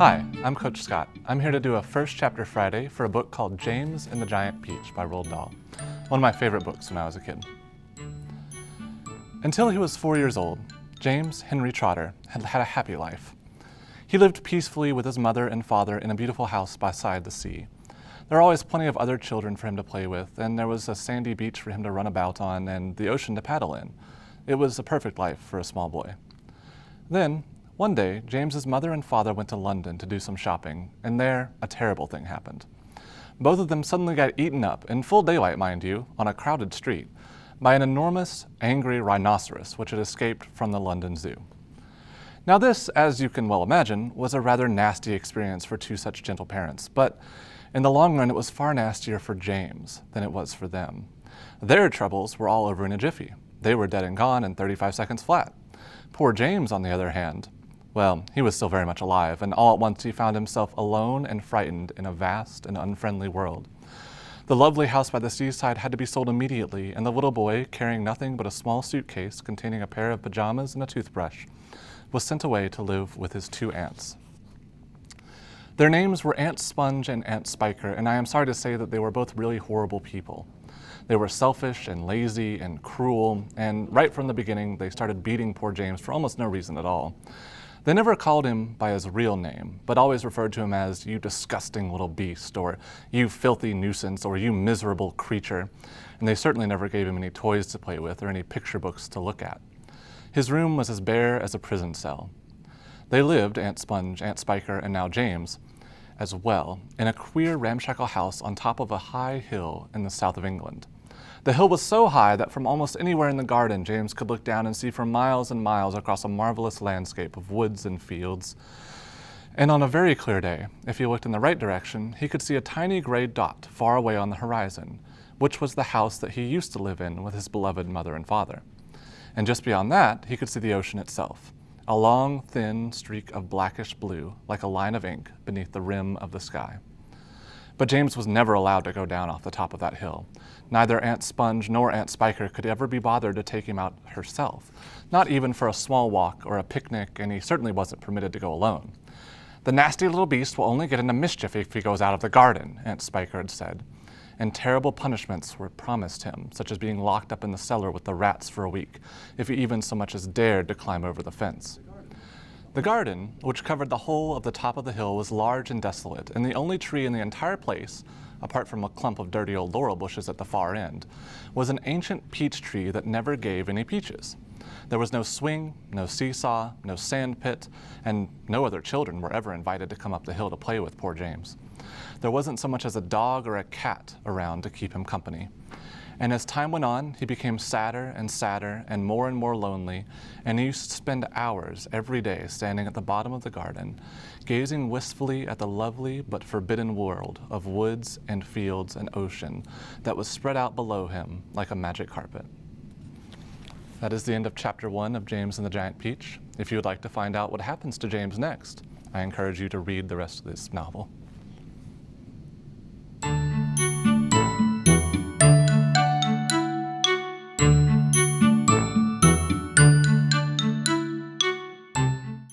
Hi, I'm Coach Scott. I'm here to do a First Chapter Friday for a book called James and the Giant Peach by Roald Dahl, one of my favorite books when I was a kid. Until he was 4 years old, James Henry Trotter had had a happy life. He lived peacefully with his mother and father in a beautiful house beside the sea. There were always plenty of other children for him to play with, and there was a sandy beach for him to run about on and the ocean to paddle in. It was a perfect life for a small boy. Then, one day, James's mother and father went to London to do some shopping, and there, a terrible thing happened. Both of them suddenly got eaten up, in full daylight, mind you, on a crowded street, by an enormous, angry rhinoceros which had escaped from the London Zoo. Now this, as you can well imagine, was a rather nasty experience for two such gentle parents, but in the long run it was far nastier for James than it was for them. Their troubles were all over in a jiffy. They were dead and gone in 35 seconds flat. Poor James, on the other hand, well, he was still very much alive, and all at once he found himself alone and frightened in a vast and unfriendly world. The lovely house by the seaside had to be sold immediately, and the little boy, carrying nothing but a small suitcase containing a pair of pajamas and a toothbrush, was sent away to live with his two aunts. Their names were Aunt Sponge and Aunt Spiker, and I am sorry to say that they were both really horrible people. They were selfish and lazy and cruel, and right from the beginning they started beating poor James for almost no reason at all. They never called him by his real name, but always referred to him as "you disgusting little beast," or "you filthy nuisance," or "you miserable creature," and they certainly never gave him any toys to play with or any picture books to look at. His room was as bare as a prison cell. They lived, Aunt Sponge, Aunt Spiker, and now James, as well, in a queer ramshackle house on top of a high hill in the south of England. The hill was so high that from almost anywhere in the garden, James could look down and see for miles and miles across a marvelous landscape of woods and fields. And on a very clear day, if he looked in the right direction, he could see a tiny gray dot far away on the horizon, which was the house that he used to live in with his beloved mother and father. And just beyond that, he could see the ocean itself, a long, thin streak of blackish blue, like a line of ink beneath the rim of the sky. But James was never allowed to go down off the top of that hill. Neither Aunt Sponge nor Aunt Spiker could ever be bothered to take him out herself, not even for a small walk or a picnic, and he certainly wasn't permitted to go alone. "The nasty little beast will only get into mischief if he goes out of the garden," Aunt Spiker had said, and terrible punishments were promised him, such as being locked up in the cellar with the rats for a week, if he even so much as dared to climb over the fence. The garden, which covered the whole of the top of the hill, was large and desolate, and the only tree in the entire place, apart from a clump of dirty old laurel bushes at the far end, was an ancient peach tree that never gave any peaches. There was no swing, no seesaw, no sand pit, and no other children were ever invited to come up the hill to play with poor James. There wasn't so much as a dog or a cat around to keep him company. And as time went on, he became sadder and more lonely, and he used to spend hours every day standing at the bottom of the garden, gazing wistfully at the lovely but forbidden world of woods and fields and ocean that was spread out below him like a magic carpet. That is the end of Chapter 1 of James and the Giant Peach. If you would like to find out what happens to James next, I encourage you to read the rest of this novel.